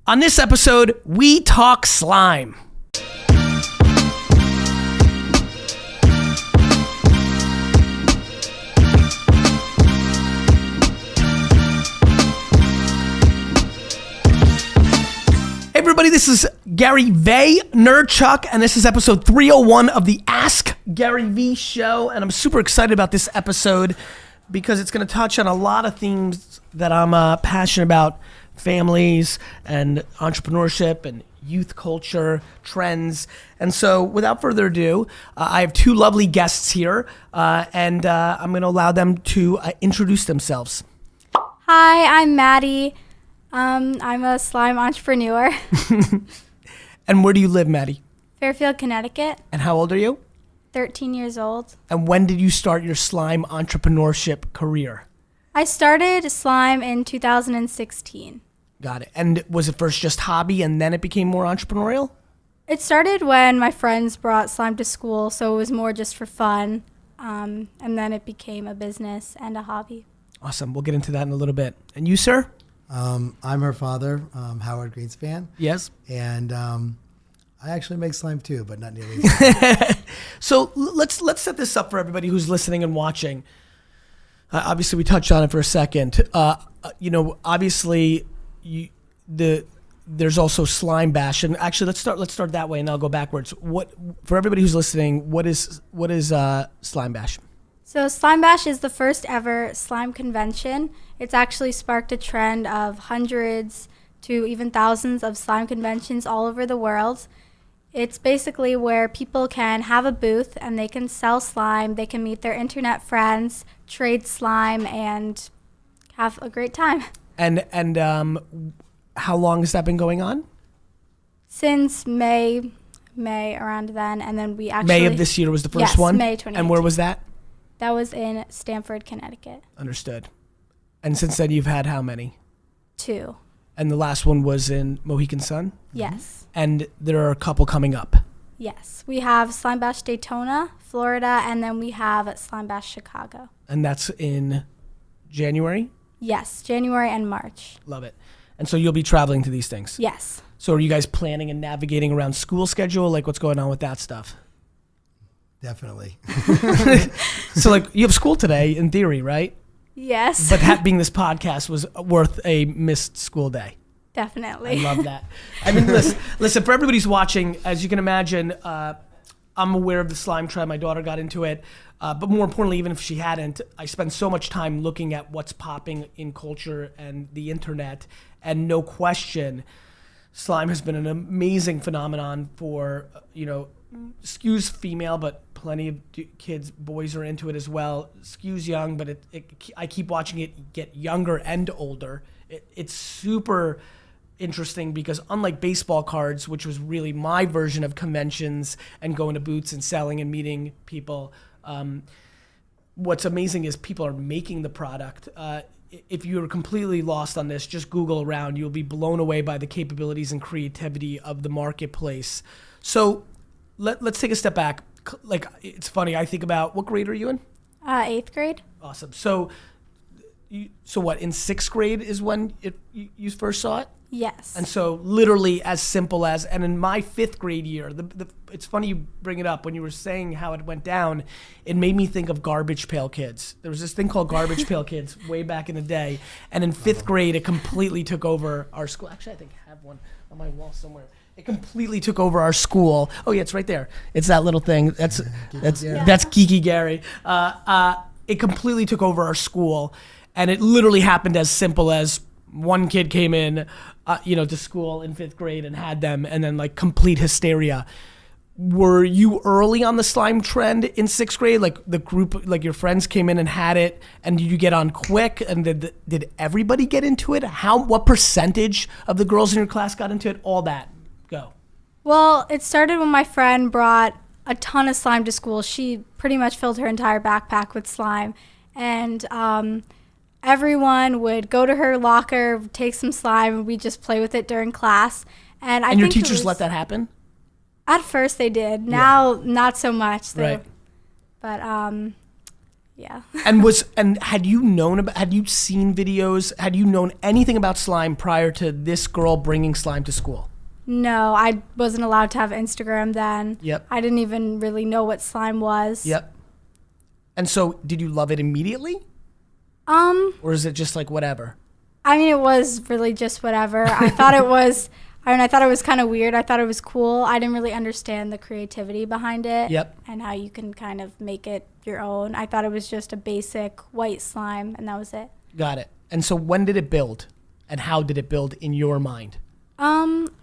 On this episode, we talk slime. Hey everybody, this is Gary Rae, Nerdchuck, and this is episode 301 of the Ask Gary V show, and I'm super excited about this episode because it's going to touch on a lot of themes that I'm passionate about: families and entrepreneurship and youth culture, trends. And so without further ado, I have two lovely guests here, and I'm going to allow them to introduce themselves. Hi, I'm Maddie. I'm a slime entrepreneur. And where do you live, Maddie? Fairfield, Connecticut. And how old are you? 13 years old. And when did you start your slime entrepreneurship career? I started slime in 2016. Got it. And was it first just hobby and then it became more entrepreneurial? It started when my friends brought slime to school, so it was more just for fun. And then it became a business and a hobby. Awesome. We'll get into that in a little bit. And you, sir? I'm her father, Howard Greenspan. Yes. And I actually make slime too, but not nearly as much. So let's set this up for everybody who's listening and watching. Obviously, we touched on it for a second. Obviously, there's also slime bash, and actually, let's start that way, and I'll go backwards. What for everybody who's listening? What is slime bash? So Slime Bash is the first ever slime convention. It's actually sparked a trend of hundreds to even thousands of slime conventions all over the world. It's basically where people can have a booth and they can sell slime, they can meet their internet friends, trade slime, and have a great time. And how long has that been going on? Since May around then, and then we actually... May of this year was the first one? Yes, May 2018. And where was that? That was in Stamford, Connecticut. Understood. And since then, you've had how many? 2. And the last one was in Mohegan Sun? Yes. And there are a couple coming up? Yes. We have Slime Bash Daytona, Florida, and then we have Slime Bash Chicago. And that's in January? Yes, January and March. Love it. And so you'll be traveling to these things? Yes. So are you guys planning and navigating around school schedule? Like, what's going on with that stuff? Definitely. So, like, you have school today, in theory, right? Yes. But being this podcast was worth a missed school day. Definitely. I love that. I mean, listen, for everybody who's watching, as you can imagine, I'm aware of the slime trend. My daughter got into it. But more importantly, even if she hadn't, I spend so much time looking at what's popping in culture and the internet. And no question, slime has been an amazing phenomenon for, skews female, but plenty of kids, boys are into it as well. Skews young, but I keep watching it get younger and older. It's super interesting because unlike baseball cards, which was really my version of conventions and going to booths and selling and meeting people, what's amazing is people are making the product. If you're completely lost on this, just Google around. You'll be blown away by the capabilities and creativity of the marketplace. So let's take a step back. Like, it's funny, I think about, what grade are you in? 8th grade. Awesome. So what, in 6th grade is when you first saw it? Yes. And so literally as simple as, and in my 5th grade year, it's funny you bring it up. When you were saying how it went down, it made me think of Garbage Pail Kids. There was this thing called Garbage Pail Kids way back in the day. And in 5th grade, it completely took over our school. Actually, I think I have one on my wall somewhere. It completely took over our school. Oh yeah, it's right there. It's that little thing. That's Geeky Gary. It completely took over our school, and it literally happened as simple as one kid came in, to school in 5th grade and had them, and then like complete hysteria. Were you early on the slime trend in 6th grade? Like the group, like your friends came in and had it, and did you get on quick? And did everybody get into it? What percentage of the girls in your class got into it? All that. Go. Well, it started when my friend brought a ton of slime to school. She pretty much filled her entire backpack with slime. And everyone would go to her locker, take some slime, and we'd just play with it during class. And your teachers let that happen? At first they did. Now, not so much. Right. But Yeah. And had you seen videos, had you known anything about slime prior to this girl bringing slime to school? No, I wasn't allowed to have Instagram then. Yep. I didn't even really know what slime was. Yep. And so did you love it immediately? Or is it just like whatever? I mean, it was really just whatever. I thought it was kind of weird. I thought it was cool. I didn't really understand the creativity behind it. Yep. And how you can kind of make it your own. I thought it was just a basic white slime, and that was it. Got it. And so when did it build? And how did it build in your mind?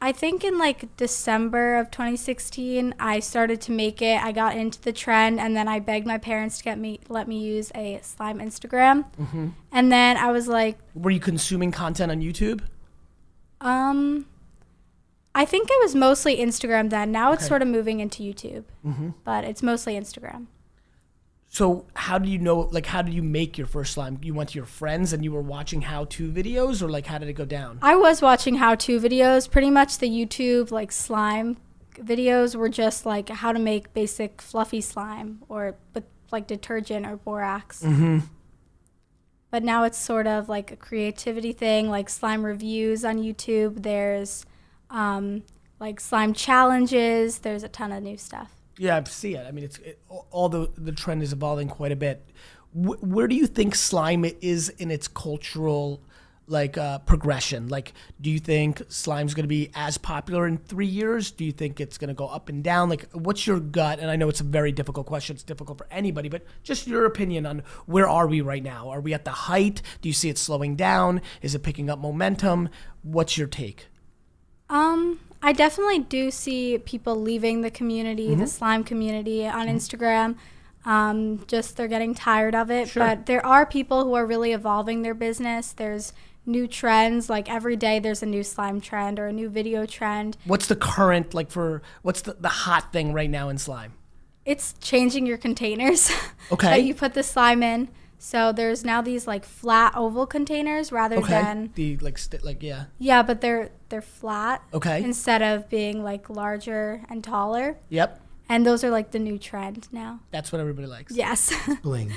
I think in like December of 2016, I started to make it. I got into the trend, and then I begged my parents to let me use a slime Instagram. Mm-hmm. And then I was like, were you consuming content on YouTube? I think it was mostly Instagram then. Now it's Okay. sort of moving into YouTube, but it's mostly Instagram. So how do you know, like, how did you make your first slime? You went to your friends and you were watching how-to videos, or like, how did it go down? I was watching how-to videos. Pretty much the YouTube like slime videos were just like how to make basic fluffy slime or with like detergent or borax. Mm-hmm. But now it's sort of like a creativity thing, like slime reviews on YouTube. There's like slime challenges. There's a ton of new stuff. Yeah, I see it. I mean, all the trend is evolving quite a bit. Where do you think slime is in its cultural progression? Like, do you think slime's going to be as popular in 3 years? Do you think it's going to go up and down? Like, what's your gut? And I know it's a very difficult question. It's difficult for anybody, but just your opinion on where are we right now? Are we at the height? Do you see it slowing down? Is it picking up momentum? What's your take? I definitely do see people leaving the community, the slime community on Instagram. Just they're getting tired of it. Sure. But there are people who are really evolving their business. There's new trends. Like every day there's a new slime trend or a new video trend. What's the current, what's the hot thing right now in slime? It's changing your containers Okay. that you put the slime in. So there's now these like flat oval containers rather than the yeah. yeah, but they're flat. Okay. Instead of being like larger and taller. Yep. And those are like the new trend now. That's what everybody likes. Yes. Bling.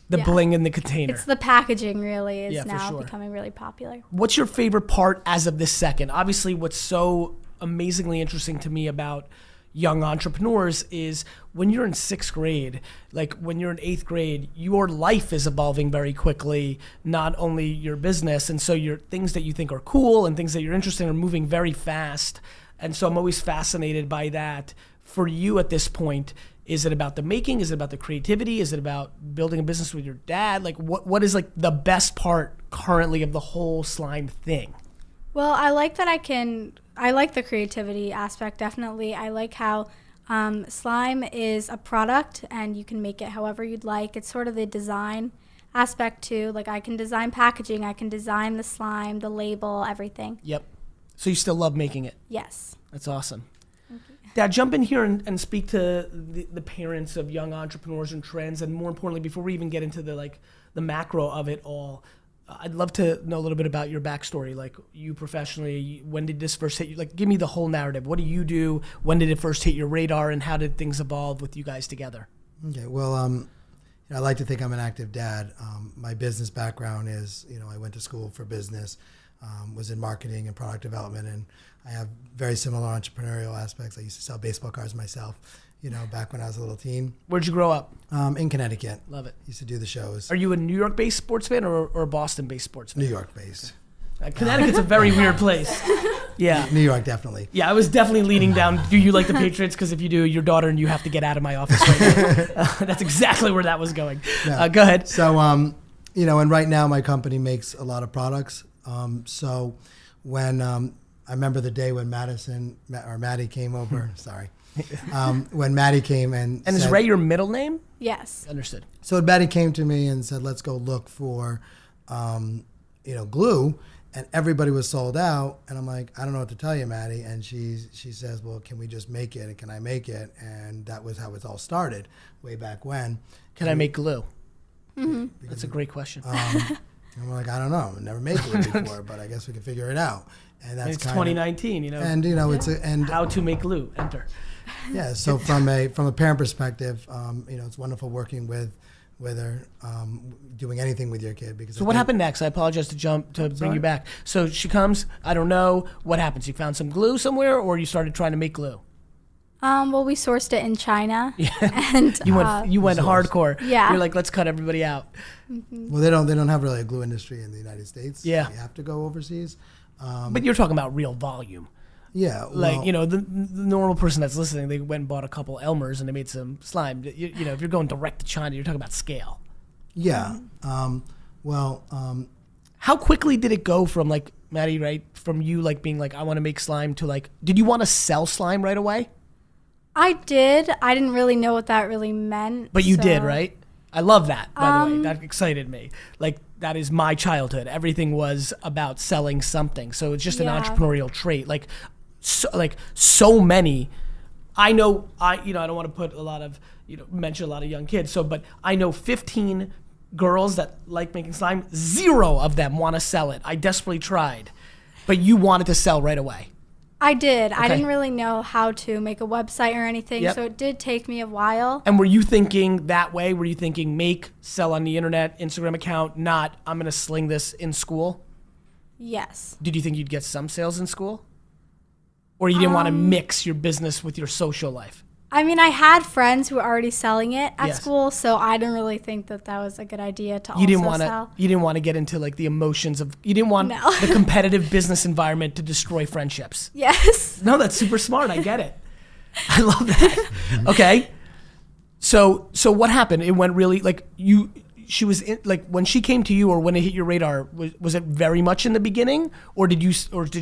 The Yeah. bling in the container. It's the packaging really is Yeah, for now sure. becoming really popular. What's your favorite part as of this second? Obviously, what's so amazingly interesting to me about young entrepreneurs is when you're in 6th grade, like when you're in 8th grade, your life is evolving very quickly, not only your business. And so your things that you think are cool and things that you're interested in are moving very fast. And so I'm always fascinated by that. For you at this point, is it about the making? Is it about the creativity? Is it about building a business with your dad? Like what is like the best part currently of the whole slime thing? Well, I like that I like the creativity aspect, definitely. I like how slime is a product and you can make it however you'd like. It's sort of the design aspect too. Like I can design packaging, I can design the slime, the label, everything. Yep. So you still love making it? Yes. That's awesome. Dad, jump in here and speak to the parents of young entrepreneurs and trends, and more importantly, before we even get into the macro of it all, I'd love to know a little bit about your backstory, like you professionally. When did this first hit you? Like, give me the whole narrative. What do you do? When did it first hit your radar, and how did things evolve with you guys together? Okay, well, I like to think I'm an active dad. My business background is, I went to school for business, was in marketing and product development, and I have very similar entrepreneurial aspects. I used to sell baseball cards myself, back when I was a little teen. Where'd you grow up? In Connecticut. Love it. Used to do the shows. Are you a New York-based sports fan or a Boston-based sports fan? New York-based. Connecticut's a very weird place. Yeah. New York, definitely. Yeah, I was definitely leaning down. Do you like the Patriots? Because if you do, your daughter and you have to get out of my office right now. That's exactly where that was going. Yeah. Go ahead. So, and right now my company makes a lot of products. So when I remember the day when Maddie came over. Sorry. When Maddie came and is said, Rae your middle name? Yes. Understood. So Maddie came to me and said, let's go look for, glue. And everybody was sold out. And I'm like, I don't know what to tell you, Maddie. And she says, well, can we just make it? And can I make it? And that was how it all started way back when. Can I make glue? Mm-hmm. That's a great question. I'm like, I don't know. I've never made glue before, but I guess we can figure it out. And that's it's 2019, And it's how to make glue. Enter. Yeah. So from a parent perspective, it's wonderful working with with her, doing anything with your kid. Because So what happened next? I apologize to bring you back. So she comes. I don't know what happens. You found some glue somewhere, or you started trying to make glue. Well, we sourced it in China, and You went hardcore. Yeah. You're like, let's cut everybody out. Well, they don't have really a glue industry in the United States. Yeah. You have to go overseas. But you're talking about real volume. Yeah. Like, well, the normal person that's listening, they went and bought a couple Elmers and they made some slime. You know, if you're going direct to China, you're talking about scale. Yeah. How quickly did it go from like Maddie, right? From you like being like, I want to make slime to like, did you want to sell slime right away? I did. I didn't really know what that really meant. But you did, so- right? I love that, by the way. That excited me. Like, that is my childhood. Everything was about selling something. So it's just an Yeah. entrepreneurial trait. Like so many. I know, I don't want to put a lot of, mention a lot of young kids. So, but I know 15 girls that like making slime. 0 of them want to sell it. I desperately tried. But you wanted to sell right away. I did. I Okay. didn't really know how to make a website or anything, Yep. so it did take me a while. And were you thinking that way? Were you thinking make, sell on the internet, Instagram account, not I'm going to sling this in school? Yes. Did you think you'd get some sales in school? Or you didn't want to mix your business with your social life? I mean, I had friends who were already selling it at Yes. school, so I didn't really think that was a good idea to You didn't also want sell. to. You didn't want to get into like the emotions of. You didn't want No. the competitive business environment to destroy friendships. Yes. No, that's super smart. I get it. I love that. Okay. So what happened? It went really like you. She was in, like when she came to you, or when it hit your radar. Was it very much in the beginning, or did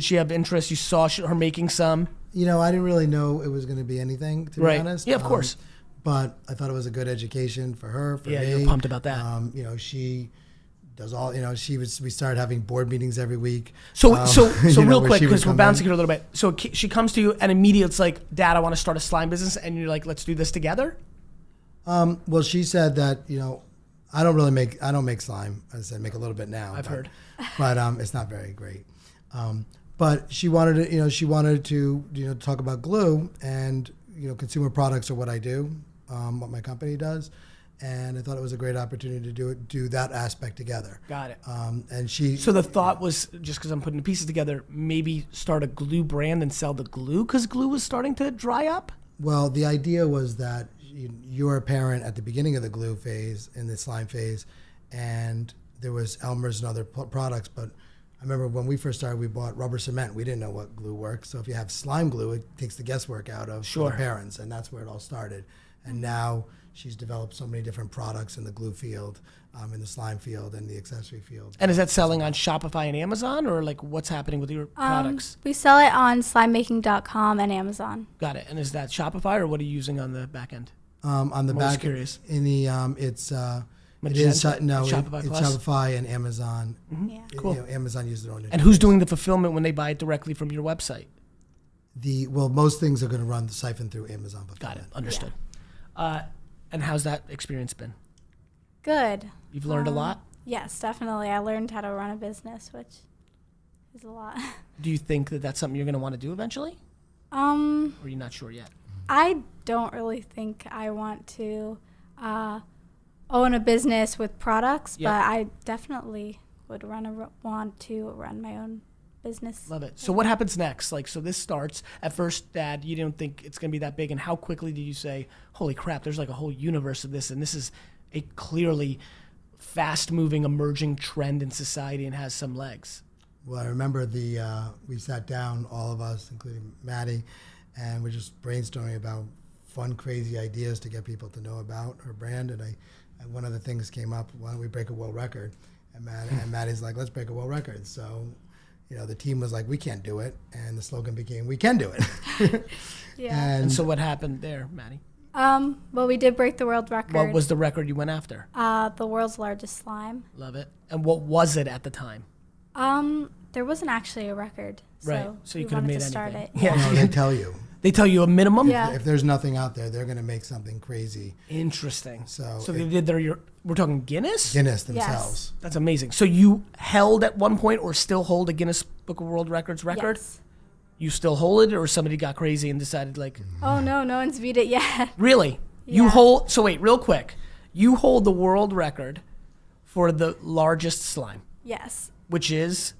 she have interest? You saw her making some. I didn't really know it was going to be anything, to Right. be honest. Yeah, of course. But I thought it was a good education for her, for Yeah, me. you're pumped about that. She does all, we started having board meetings every week. So real where quick, she would because we're come bouncing in. here a little bit. So she comes to you and immediately it's like, Dad, I want to start a slime business. And you're like, let's do this together. Well, she said that, I don't make slime. I said, make a little bit now. I've heard. But it's not very great. But she wanted to, talk about glue and, consumer products are what I do, what my company does. And I thought it was a great opportunity to do that aspect together. Got it. And she. So the thought was, just because I'm putting the pieces together, maybe start a glue brand and sell the glue because glue was starting to dry up? Well, the idea was that you're a parent at the beginning of the glue phase, in the slime phase, and there was Elmer's and other products. But I remember when we first started, we bought rubber cement. We didn't know what glue works. So if you have slime glue, it takes the guesswork out of Sure. the parents, and that's where it all started. And now she's developed so many different products in the glue field, in the slime field, and the accessory field. And is that selling on Shopify and Amazon, or like what's happening with your products? We sell it on slimemaking.com and Amazon. Got it. And is that Shopify, or what are you using on the back end? On the I'm always back, curious. in the it's it Magenta? is Shopify it's Plus? Shopify and Amazon. Yeah. Cool. Amazon uses their own. And who's doing the fulfillment when they buy it directly from your website? Most things are going to run the siphon through Amazon. Got it. fulfillment. Understood. And how's that experience been? Good. You've learned a lot? Yes, definitely. I learned how to run a business, which is a lot. Do you think that that's something you're going to want to do eventually? Or are you not sure yet? I don't really think I want to own a business with products, Yep. but I definitely would want to run my own business. Love it. So what happens next? Like, so this starts, at first, Dad, you didn't think it's going to be that big. And how quickly did you say, holy crap, there's like a whole universe of this. And this is a clearly fast-moving, emerging trend in society and has some legs. Well, I remember we sat down, all of us, including Maddie, and we're just brainstorming about fun, crazy ideas to get people to know about her brand. And one of the things came up, why don't we break a world record? And Maddie's like, let's break a world record. So, the team was like, we can't do it. And the slogan became, we can do it. Yeah. And so what happened there, Maddie? Well, we did break the world record. What was the record you went after? The world's largest slime. Love it. And what was it at the time? There wasn't actually a record. Right. So you we could have wanted made to start anything. it. Yeah. They tell you. They tell you a minimum? Yeah. If there's nothing out there, they're going to make something crazy. Interesting. So they did we're talking Guinness? Guinness themselves. That's amazing. So you held at one point or still hold a Guinness Book of World Records record? Yes. You still hold it, or somebody got crazy and decided like, Oh, no one's beat it yet. really? You Yeah. hold, so wait, real quick. You hold the world record for the largest slime, Yes. which is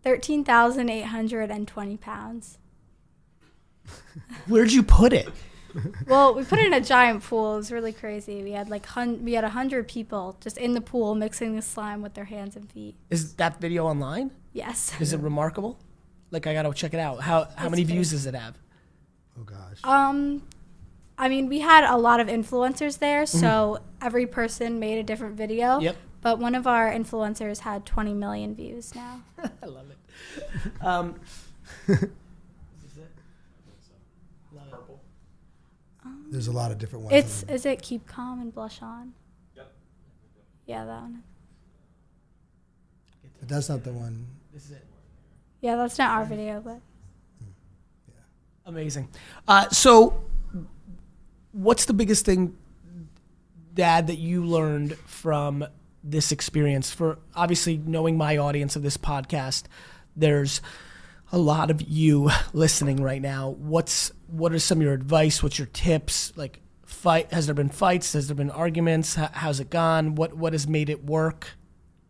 13,820 pounds. where'd you put it? Well, we put it in a giant pool. It was really crazy. We had 100 people just in the pool mixing the slime with their hands and feet. Is that video online? Yes. Is it remarkable? Like I gotta check it out. How many views does it have? Oh gosh. I mean, we had a lot of influencers there, so every person made a different video. Yep. But one of our influencers had 20 million views now. I love it. There's a lot of different ones. Is it Keep Calm and Blush On? Yep. Yeah, that one. But that's not the one. This is it. Yeah, that's not our video, but Amazing. So, what's the biggest thing, Dad, that you learned from this experience? For obviously knowing my audience of this podcast, there's a lot of you listening right now. What are some of your advice? What's your tips? Like, has there been fights? Has there been arguments? How's it gone? What has made it work?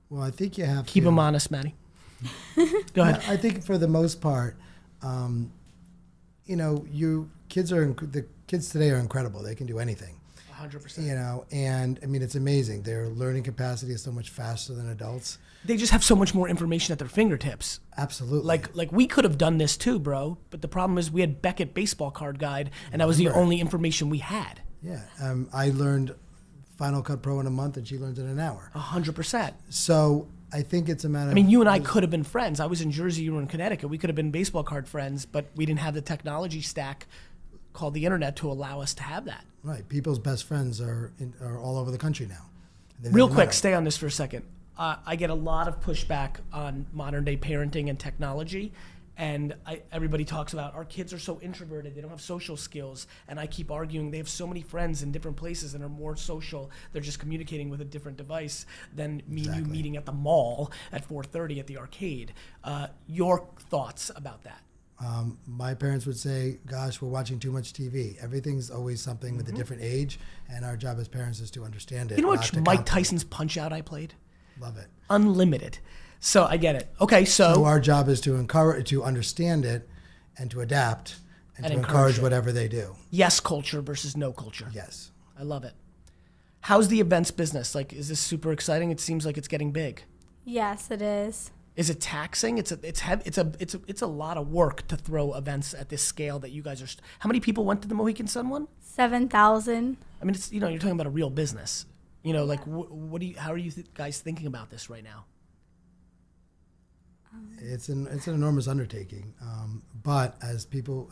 Well, I think you have Keep to them honest, Maddie. Go ahead. I think for the most part, the kids today are incredible. They can do anything. 100%. And I mean, it's amazing. Their learning capacity is so much faster than adults. They just have so much more information at their fingertips. Absolutely. Like we could have done this too, bro. But the problem is we had Beckett baseball card guide, and that was the only information we had. Yeah. I learned Final Cut Pro in a month, and she learned it in an hour. 100%. So I think it's a matter. I mean, you and I could have been friends. I was in Jersey, you were in Connecticut. We could have been baseball card friends, but we didn't have the technology stack called the internet to allow us to have that. Right. People's best friends are all over the country now. Real quick, stay on this for a second. I get a lot of pushback on modern day parenting and technology, and everybody talks about our kids are so introverted, they don't have social skills, and I keep arguing they have so many friends in different places and are more social. They're just communicating with a different device than me and you meeting at the mall at 4:30 at the arcade. Your thoughts about that? My parents would say, gosh, we're watching too much TV. Everything's always something with a different age, and our job as parents is to understand it. You know not what to Mike count them. Tyson's Punch-Out I played? Love it. Unlimited. So I get it. Okay, So our job is to understand it, and to adapt, and to encourage it. whatever they do. Yes culture versus no culture. Yes. I love it. How's the events business? Like, is this super exciting? It seems like it's getting big. yes, it is. Is it taxing? It's a lot of work to throw events at this scale that you guys are. How many people went to the Mohegan Sun one? 7,000. I mean, it's you're talking about a real business. Like how are you guys thinking about this right now? It's an enormous undertaking. But as people,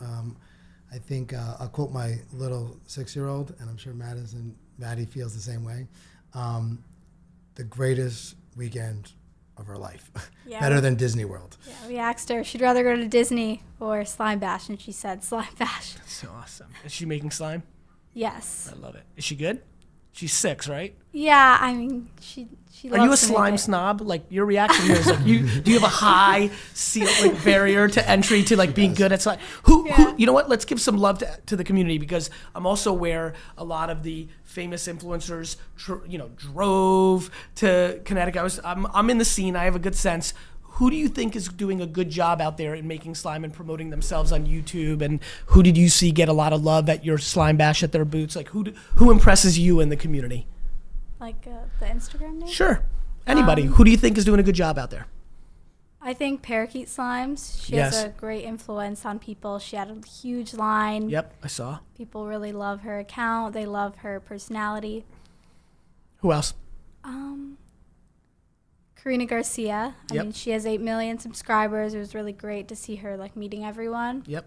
I think I'll quote my little 6-year-old, and I'm sure Maddie feels the same way. The greatest weekend of her life, Yeah. better than Disney World. Yeah, we asked her if she'd rather go to Disney or Slime Bash, and she said Slime Bash. So awesome. Is she making slime? Yes. I love it. Is she good? She's 6, right? Yeah, I mean, she Are you a loves to make slime it. snob? Like your reaction here is like, do you have a high barrier to entry to like being good at slime? Who you know what? Let's give some love to the community, because I'm also aware a lot of the famous influencers, drove to Connecticut. I'm in the scene. I have a good sense. Who do you think is doing a good job out there in making slime and promoting themselves on YouTube? And who did you see get a lot of love at your slime bash at their booths? Like who impresses you in the community? Like the Instagram name? Sure. Anybody. Who do you think is doing a good job out there? I think Parakeet Slimes. She Yes. has a great influence on people. She had a huge line. Yep, I saw. People really love her account. They love her personality. Who else? Karina Garcia. I Yep. mean, she has 8 million subscribers. It was really great to see her meeting everyone. Yep.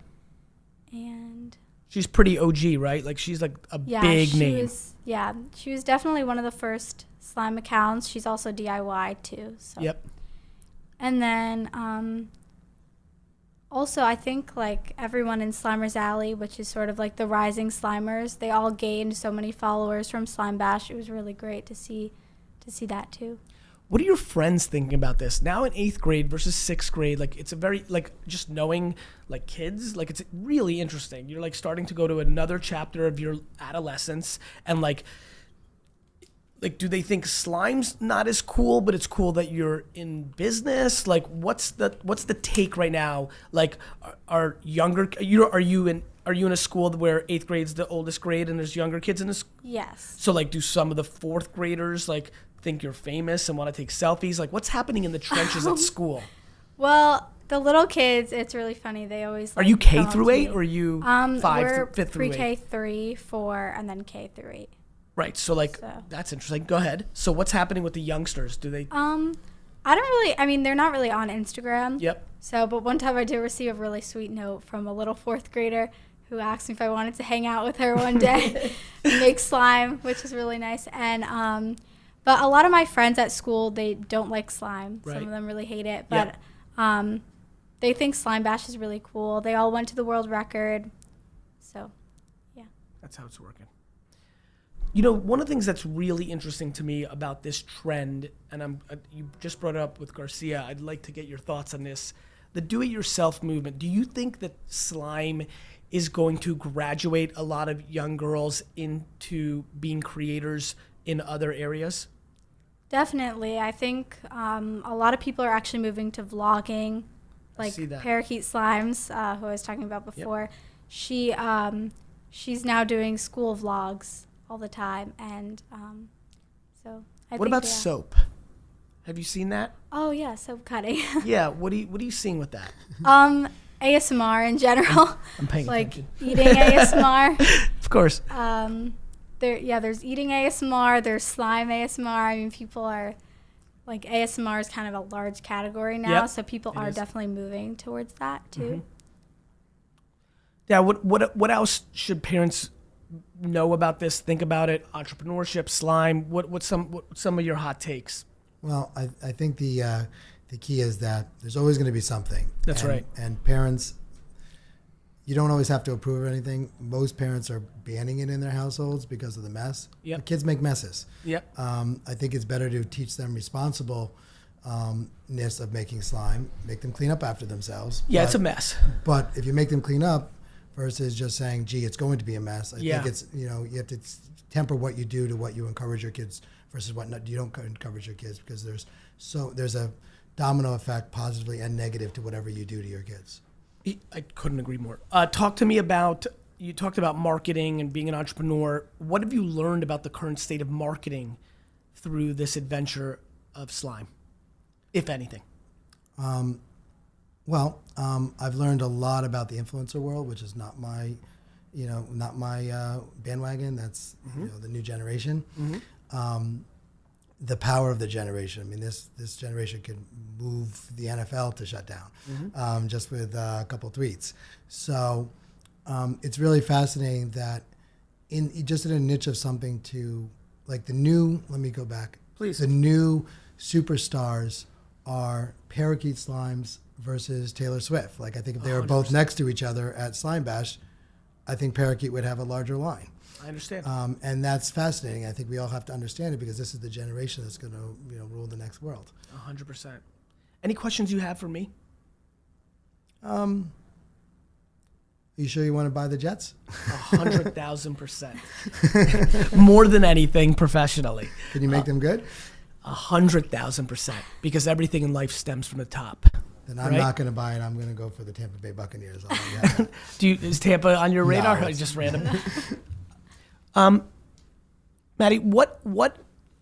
And She's pretty OG, right? Like she's like a yeah, big she name. she was definitely one of the first slime accounts. She's also DIY too. So. Yep. And then also I think everyone in Slimers Alley, which is sort of like the rising Slimers, they all gained so many followers from Slime Bash. It was really great to see that too. What are your friends thinking about this now in 8th grade versus 6th grade? Like it's a very just knowing kids, it's really interesting. You're starting to go to another chapter of your adolescence, and like, do they think slime's not as cool, but it's cool that you're in business? Like, what's the take right now? Like, are younger, are you in a school where 8th grade's the oldest grade and there's younger kids in this? Yes. So like, do some of the 4th graders like think you're famous and want to take selfies? Like, what's happening in the trenches at school? Well, the little kids, it's really funny. They always Are you K through 8 or are you 5 we're 5th through 8? pre-K 3, 4, and then K through 8. Right. So like, that's interesting. Go ahead. So what's happening with the youngsters? Do they? I don't really. I mean, they're not really on Instagram. Yep. So, but one time I did receive a really sweet note from a little 4th grader who asked me if I wanted to hang out with her one day and make slime, which is really nice. And but a lot of my friends at school, they don't like slime. Right. Some of them really hate it, but they think Slime Bash is really cool. They all went to the world record. So, yeah. That's how it's working. You know, one of the things that's really interesting to me about this trend, and you just brought it up with Garcia, I'd like to get your thoughts on this. The do-it-yourself movement, do you think that slime is going to graduate a lot of young girls into being creators in other areas? Definitely. I think a lot of people are actually moving to vlogging, like Parakeet Slimes, who I was talking about before. Yep. She's now doing school vlogs all the time, and so I what think, about soap? Have you seen that? Oh yeah, soap cutting. Yeah, what are you seeing with that? ASMR in general. I'm paying like attention. Eating ASMR. Of course. There's eating ASMR, there's slime ASMR. I mean, people are like, ASMR is kind of a large category now, so people are definitely moving towards that too. Mm-hmm. Yeah, what else should parents know about this? Think about it. Entrepreneurship, slime. What's some of your hot takes? Well, I think the key is that there's always going to be something. That's right. And parents, you don't always have to approve of anything. Most parents are banning it in their households because of the mess. Yep. The kids make messes. Yep. I think it's better to teach them responsibleness of making slime, make them clean up after themselves. Yeah, it's a mess. But if you make them clean up versus just saying, gee, it's going to be a mess, I think it's, you have to temper what you do to what you encourage your kids versus what you don't encourage your kids, because there's a domino effect, positively and negative, to whatever you do to your kids. I couldn't agree more. Talk to me about, you talked about marketing and being an entrepreneur. What have you learned about the current state of marketing through this adventure of slime, if anything? I've learned a lot about the influencer world, which is not my bandwagon. That's the new generation. Mm-hmm. The power of the generation. I mean, this generation could move the NFL to shut down, just with a couple tweets. So it's really fascinating that in a niche of something to, like, the new. Let me go back. Please. The new superstars are Parakeet Slimes versus Taylor Swift. Like, I think if they were 100%. Both next to each other at Slime Bash, I think Parakeet would have a larger line. I understand. And that's fascinating. I think we all have to understand it, because this is the generation that's going to rule the next world. 100%. Any questions you have for me? Are you sure you want to buy the Jets? 100,000%. More than anything, professionally. Can you make them good? 100,000%. Because everything in life stems from the top. Then I'm not going to buy it. I'm going to go for the Tampa Bay Buccaneers. Is Tampa on your radar? No, just random. Maddie, what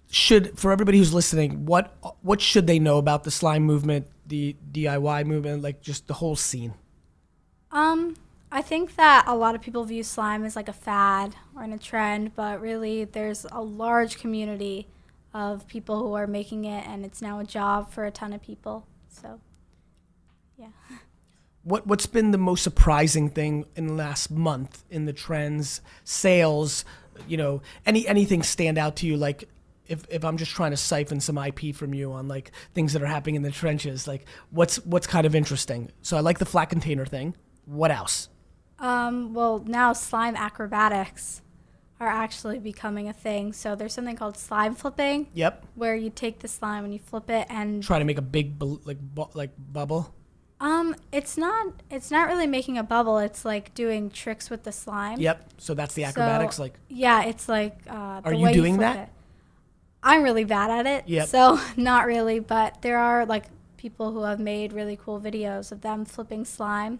should, for everybody who's listening, what should they know about the slime movement, the DIY movement, like just the whole scene? I think that a lot of people view slime as like a fad or in a trend, but really there's a large community of people who are making it, and it's now a job for a ton of people. So, yeah. What's been the most surprising thing in the last month in the trends, sales, anything stand out to you? Like, if I'm just trying to siphon some IP from you on like things that are happening in the trenches, like what's kind of interesting? So I like the flat container thing. What else? Well, now slime acrobatics are actually becoming a thing. So there's something called slime flipping. Yep. Where you take the slime and you flip it and try to make a big bubble. It's not really making a bubble. It's like doing tricks with the slime. Yep. So that's the acrobatics, yeah, it's like. Are you doing that? I'm really bad at it, Yep. so not really, but there are like people who have made really cool videos of them flipping slime.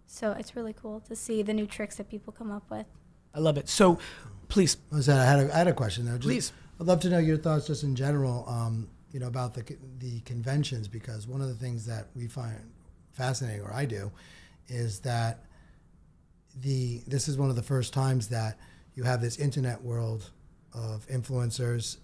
So it's really cool to see the new tricks that people come up with. I love it. So, please. I had a question though. Please. I'd love to know your thoughts just in general, about the conventions, because one of the things that we find fascinating, or I do, is that this is one of the first times that you have this internet world of influencers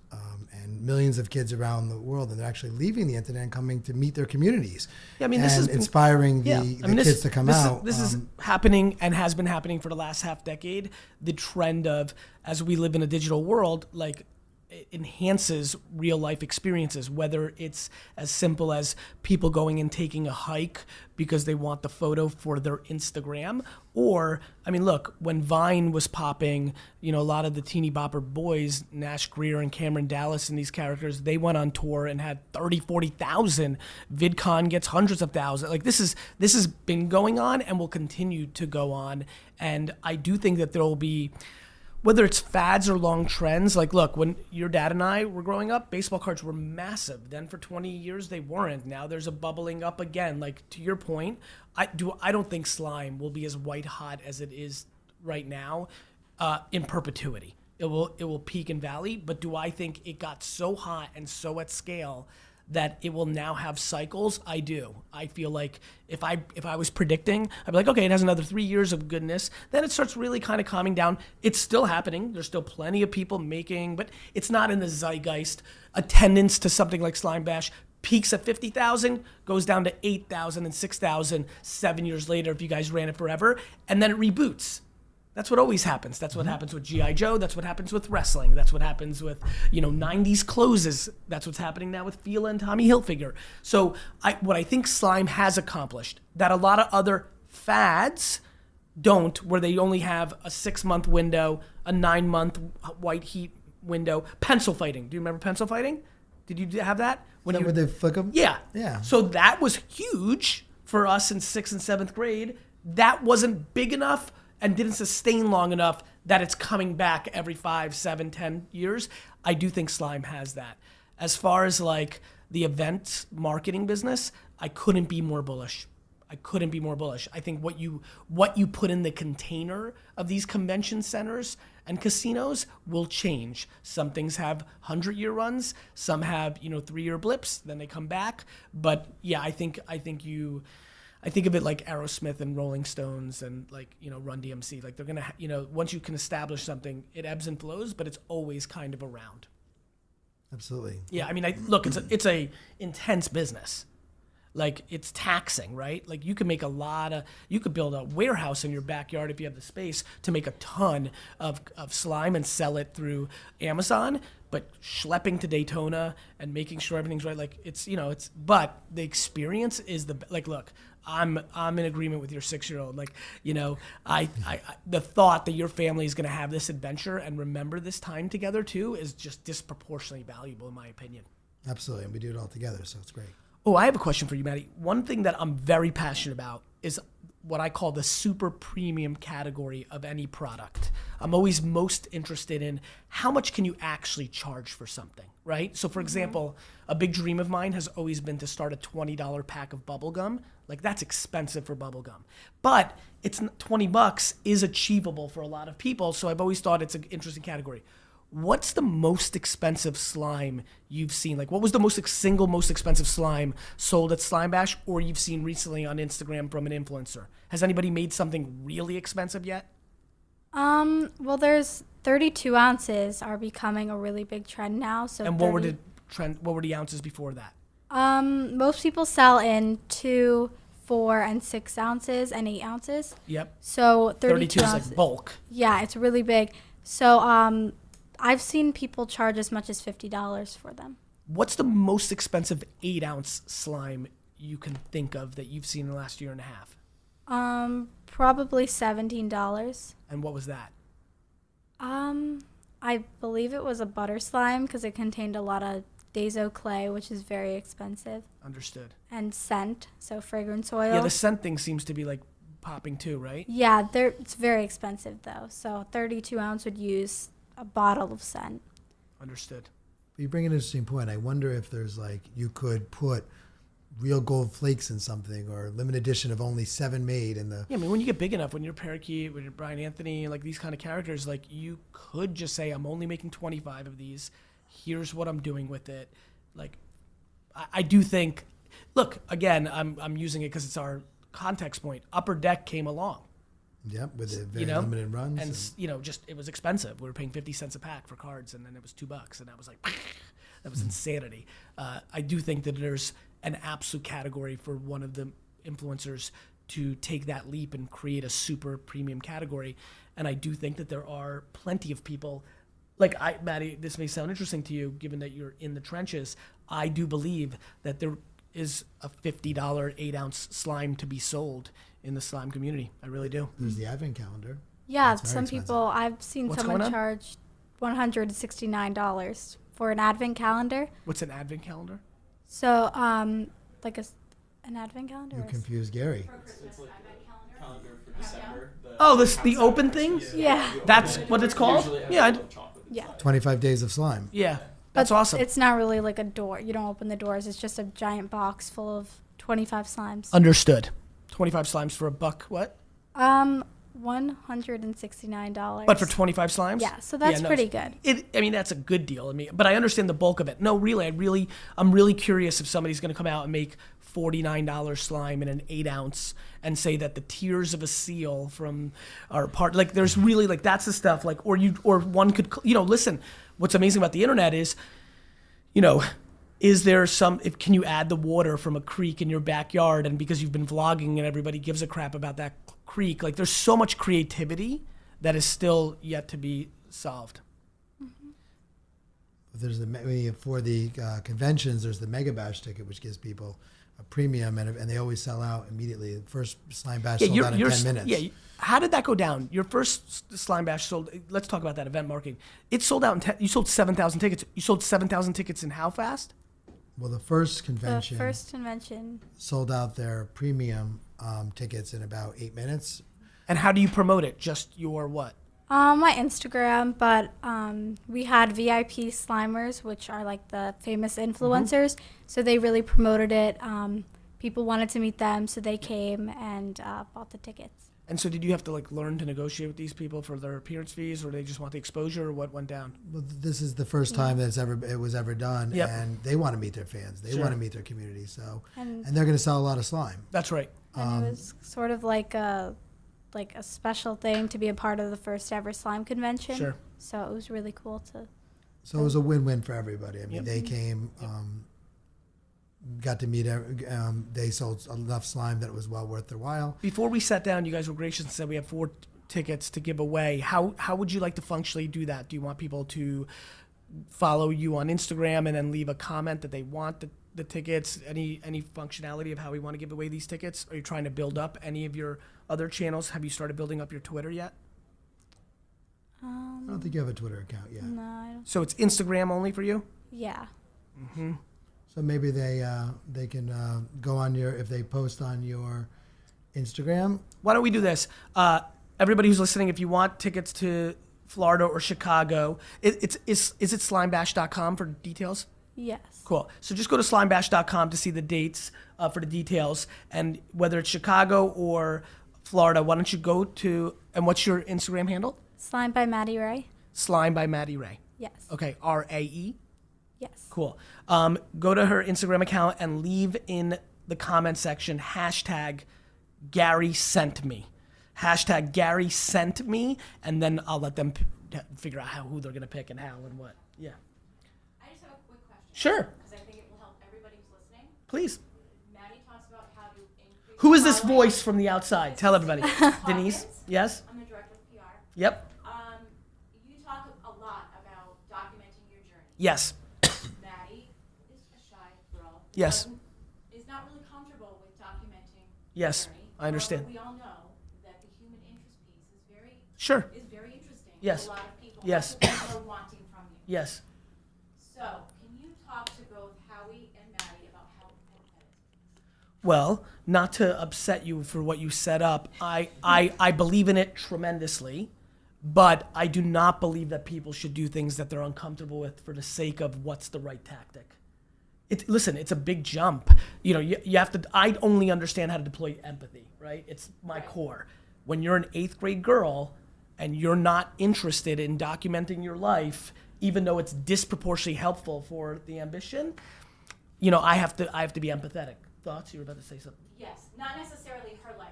and millions of kids around the world, and they're actually leaving the internet and coming to meet their communities. Yeah, I mean, this is inspiring the kids to come out. This is happening and has been happening for the last half decade. The trend of, as we live in a digital world, like, it enhances real life experiences, whether it's as simple as people going and taking a hike because they want the photo for their Instagram, or, I mean, look, when Vine was popping, a lot of the teeny bopper boys, Nash Greer and Cameron Dallas and these characters, they went on tour and had 30, 40,000. VidCon gets hundreds of thousands. Like, this has been going on and will continue to go on. And I do think that there will be, whether it's fads or long trends, like, look, when your dad and I were growing up, baseball cards were massive. Then for 20 years, they weren't. Now there's a bubbling up again. Like, to your point, I don't think slime will be as white hot as it is right now in perpetuity. It will peak and valley, but do I think it got so hot and so at scale that it will now have cycles? I do. I feel like if I was predicting, I'd be like, okay, it has another 3 years of goodness. Then it starts really kind of calming down. It's still happening. There's still plenty of people making, but it's not in the zeitgeist. Attendance to something like Slime Bash peaks at 50,000, goes down to 8,000 and 6,000 7 years later if you guys ran it forever, and then it reboots. That's what always happens. That's what happens with G.I. Joe. That's what happens with wrestling. That's what happens with, 90s closes. That's what's happening now with Fila and Tommy Hilfiger. So what I think slime has accomplished, that a lot of other fads don't, where they only have a 6-month window, a 9-month white heat window. Pencil fighting. Do you remember pencil fighting? Did you have that? Where they flick them? Yeah. Yeah. So that was huge for us in 6th and 7th grade. That wasn't big enough and didn't sustain long enough that it's coming back every 5, 7, 10 years. I do think slime has that. As far as like the event marketing business, I couldn't be more bullish. I think what you put in the container of these convention centers and casinos will change. Some things have 100-year runs, some have 3-year blips, then they come back. But yeah, I think of it like Aerosmith and Rolling Stones and Run DMC. Like, they're gonna, once you can establish something, it ebbs and flows, but it's always kind of around. Absolutely. Yeah, I mean, look, it's a intense business. Like, it's taxing, right? Like, you could make you could build a warehouse in your backyard if you have the space to make a ton of slime and sell it through Amazon. But schlepping to Daytona and making sure everything's right, like, but the experience is look, I'm in agreement with your 6-year-old. Like, the thought that your family is going to have this adventure and remember this time together too is just disproportionately valuable, in my opinion. Absolutely, and we do it all together, so it's great. Oh, I have a question for you, Maddie. One thing that I'm very passionate about is what I call the super premium category of any product. I'm always most interested in how much can you actually charge for something, right? So, for example, a big dream of mine has always been to start a $20 pack of bubble gum. Like, that's expensive for bubble gum. But it's $20 is achievable for a lot of people, so I've always thought it's an interesting category. What's the most expensive slime you've seen? Like, what was the single most expensive slime sold at Slime Bash, or you've seen recently on Instagram from an influencer? Has anybody made something really expensive yet? Well, there's 32 ounces are becoming a really big trend now. So, and what were the ounces before that? Most people sell in 2, 4, and 6 ounces and 8 ounces. Yep. So 32 ounces. Is like bulk. Yeah, it's really big. So I've seen people charge as much as $50 for them. What's the most expensive 8-ounce slime you can think of that you've seen in the last year and a half? Probably $17. And what was that? I believe it was a butter slime because it contained a lot of Dazo clay, which is very expensive. Understood. And scent, so fragrance oil. Yeah, the scent thing seems to be like popping too, right? Yeah, it's very expensive though. So 32 ounce would use a bottle of scent. Understood. you bring an interesting point. I wonder if there's like, you could put real gold flakes in something, or limited edition of only 7 made in the. Yeah, I mean, when you get big enough, when you're Parakeet, when you're Brian Anthony, like these kind of characters, like you could just say, I'm only making 25 of these. Here's what I'm doing with it. Like, I do think, look, again, I'm using it because it's our context point. Upper Deck came along. Yep, with the very You know? limited runs. And just it was expensive. We were paying 50 cents a pack for cards, and then it was $2, and I was like, that was insanity. I do think that there's an absolute category for one of the influencers to take that leap and create a super premium category, and I do think that there are plenty of people. Like Maddie, this may sound interesting to you, given that you're in the trenches. I do believe that there is a $50 8-ounce slime to be sold in the slime community. I really do. There's the advent calendar. Yeah, That's very some expensive. people, I've seen What's someone going on? charge $169 for an advent calendar. What's an advent calendar? So, like an advent calendar? You is- confused Gary. Calendar for December. Oh, the open thing? Yeah. That's what it's called? Yeah, Yeah. 25 days of slime. yeah. That's But awesome. It's not really like a door. You don't open the doors. It's just a giant box full of 25 slimes. Understood. 25 slimes for $1, what? $169. But for 25 slimes? Yeah, so that's no, pretty good. I mean, that's a good deal. I mean, but I understand the bulk of it. No, really, I'm really curious if somebody's going to come out and make $49 slime in an 8-ounce and say that the tears of a seal from are part. Like, there's really like that's the stuff. Like, or one could, listen. What's amazing about the internet is, is there can you add the water from a creek in your backyard, and because you've been vlogging and everybody gives a crap about that creek, like there's so much creativity that is still yet to be solved. There's for the conventions, there's the Mega Bash ticket, which gives people a premium, and they always sell out immediately. The first slime bash sold out in 10 minutes. Yeah, how did that go down? Your first slime bash sold. Let's talk about that event marketing. It sold out in you sold 7,000 tickets. You sold 7,000 tickets in how fast? Well, the first The convention first convention. sold out their premium tickets in about 8 minutes. And how do you promote it? Just your what? My Instagram, but we had VIP Slimers, which are like the famous influencers. So they really promoted it. People wanted to meet them, so they came and bought the tickets. And so did you have to like learn to negotiate with these people for their appearance fees, or they just want the exposure, or what went down? Well, this is the first time that it was ever done, Yep. and they want to meet their fans. They Sure. want to meet their community, and And, they're going to sell a lot of slime. That's right. and it was sort of like a special thing to be a part of the first ever slime convention. Sure. So it was really cool to. So it was a win-win for everybody. I mean, Yep. they came, got to meet. They sold enough slime that it was well worth their while. Before we sat down, you guys were gracious and said we have 4 tickets to give away. How would you like to functionally do that? Do you want people to follow you on Instagram and then leave a comment that they want the tickets? Any functionality of how we want to give away these tickets? Are you trying to build up any of your other channels? Have you started building up your Twitter yet? I don't think you have a Twitter account yet. No, I don't. So it's Instagram only for you? Yeah. So maybe they can go on if they post on your Instagram. Why don't we do this? Everybody who's listening, if you want tickets to Florida or Chicago, is it slimebash.com for details? Yes. Cool. So just go to slimebash.com to see the dates for the details. And whether it's Chicago or Florida, why don't you go to, and what's your Instagram handle? Slime by Maddie Rae. Slime by Maddie Rae. Yes. Okay, RAE. Yes. Cool. Go to her Instagram account and leave in the comment section hashtag Gary sent me. Hashtag Gary sent me, and then I'll let them figure out who they're going to pick and how and what. Yeah. I just have a quick question. Sure. Because I think it will help everybody who's listening. Please. Maddie talks about how to increase. Who is this following. voice from the outside? Tell everybody. Denise? Yes? I'm the director of PR. Yep. You talk a lot about documenting your journey. Yes. Maddie is a shy girl. who Yes. is not really comfortable with documenting Yes, her journey. I understand. However, we all know that the human interest piece Sure. is very interesting Yes. to a lot of people. Yes. That's what people are wanting from you. Yes. So, can you talk to both Howie and Maddie about how important that is? Well, not to upset you for what you set up, I believe in it tremendously. But I do not believe that people should do things that they're uncomfortable with for the sake of what's the right tactic. Listen, it's a big jump. You know, you have to, I only understand how to deploy empathy, right? It's my core. When you're an 8th grade girl and you're not interested in documenting your life, even though it's disproportionately helpful for the ambition, you know, I have to be empathetic. Thoughts? You were about to say something. Yes, not necessarily her life.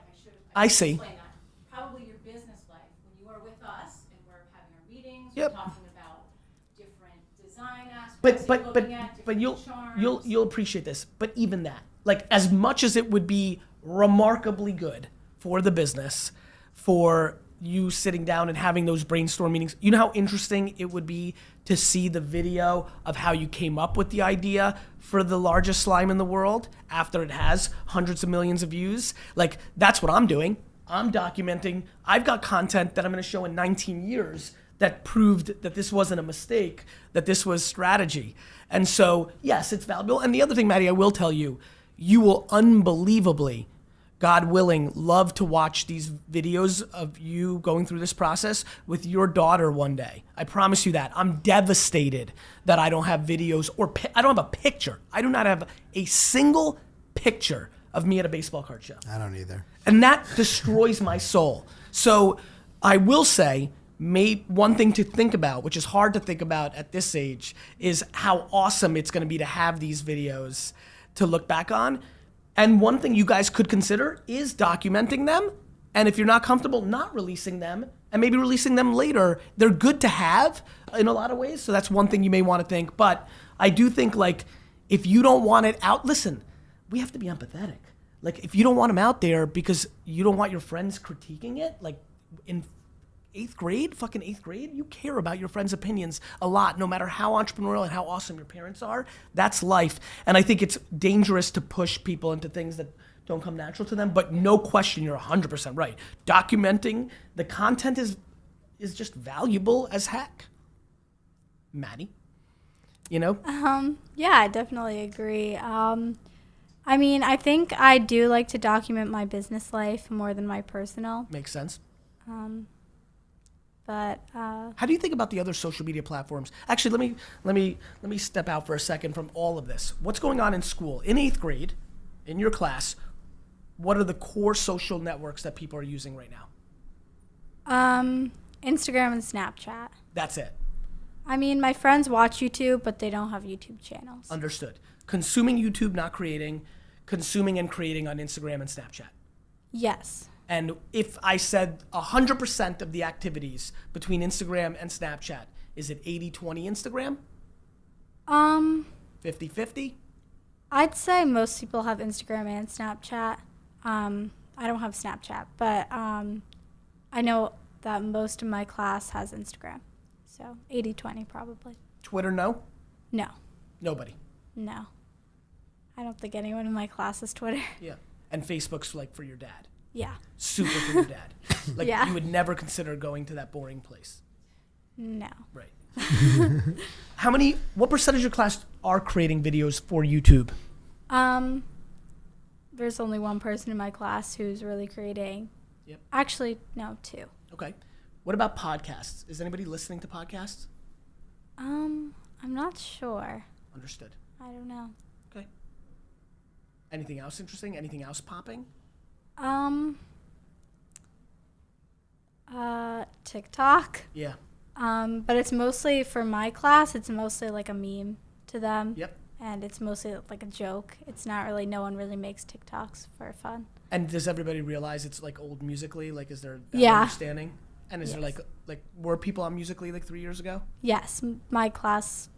I should see. explain that. Probably your business life. When you are with us and we're having our meetings, Yep. we're talking about different design aspects. you're looking at, But different charms. you'll appreciate this. But even that, like as much as it would be remarkably good for the business, for you sitting down and having those brainstorm meetings, you know how interesting it would be to see the video of how you came up with the idea for the largest slime in the world after it has hundreds of millions of views. Like that's what I'm doing. I'm documenting. I've got content that I'm going to show in 19 years that proved that this wasn't a mistake, that this was strategy. And so, yes, it's valuable. And the other thing, Maddie, I will tell you, you will unbelievably, God willing, love to watch these videos of you going through this process with your daughter one day. I promise you that. I'm devastated that I don't have videos or I don't have a picture. I do not have a single picture of me at a baseball card show. I don't either. And that destroys my soul. So I will say, one thing to think about, which is hard to think about at this age, is how awesome it's going to be to have these videos to look back on. And one thing you guys could consider is documenting them. And if you're not comfortable, not releasing them and maybe releasing them later. They're good to have in a lot of ways. So that's one thing you may want to think. But I do think, like, if you don't want it out, listen, we have to be empathetic. Like, if you don't want them out there because you don't want your friends critiquing it, like in 8th grade, fucking 8th grade, you care about your friends' opinions a lot, no matter how entrepreneurial and how awesome your parents are. That's life. And I think it's dangerous to push people into things that don't come natural to them. But no question, you're 100% right. Documenting the content is just valuable as heck. Maddie, you know? Yeah, I definitely agree. I mean, I think I do like to document my business life more than my personal. Makes sense. But How do you think about the other social media platforms? Actually, let me step out for a second from all of this. What's going on in school? In 8th grade, in your class, what are the core social networks that people are using right now? Instagram and Snapchat. That's it. I mean, my friends watch YouTube, but they don't have YouTube channels. Understood. Consuming YouTube, not creating. Consuming and creating on Instagram and Snapchat. Yes. And if I said 100% of the activities between Instagram and Snapchat, is it 80-20 Instagram? 50-50? I'd say most people have Instagram and Snapchat. I don't have Snapchat, but I know that most of my class has Instagram. So 80-20 probably. Twitter, no? No. Nobody. No. I don't think anyone in my class has Twitter. Yeah. And Facebook's like for your dad. Yeah. Super for your dad. Like Yeah. you would never consider going to that boring place. No. Right. What percentage of your class are creating videos for YouTube? There's only one person in my class who's really creating. Yep. Actually, no, 2. Okay. What about podcasts? Is anybody listening to podcasts? I'm not sure. Understood. I don't know. Okay. Anything else interesting? Anything else popping? TikTok. Yeah. But it's mostly for my class. It's mostly like a meme to them. Yep. And it's mostly like a joke. It's not really, no one really makes TikToks for fun. And does everybody realize it's like old Musically? Like, is there that Yeah. understanding? And is there Yes. like were people on Musically like 3 years ago? Yes, my class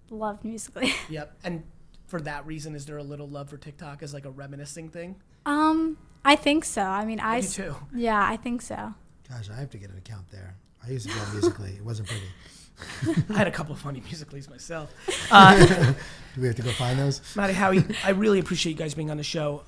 loved Musical.ly. Yep. And for that reason, is there a little love for TikTok as like a reminiscing thing? I think so. I mean, I do too. Yeah, I think so. Gosh, I have to get an account there. I used to be on Musically. It wasn't pretty. I had a couple of funny Musicallys myself. Do we have to go find those? Maddie, Howie, I really appreciate you guys being on the show.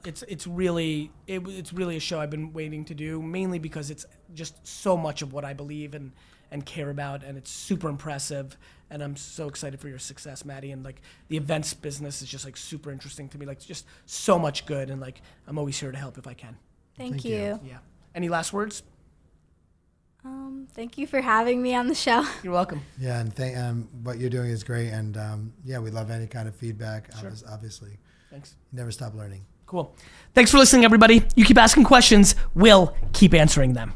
It's really a show I've been waiting to do, mainly because it's just so much of what I believe and care about, and it's super impressive. And I'm so excited for your success, Maddie. And like the events business is just like super interesting to me. Like just so much good, and like I'm always here to help if I can. Thank Thank you. you. Yeah. Any last words? Thank you for having me on the show. You're welcome. Yeah, and what you're doing is great, and yeah, we love any kind of feedback. Sure. Obviously, Thanks. never stop learning. Cool. Thanks for listening, everybody. You keep asking questions, we'll keep answering them.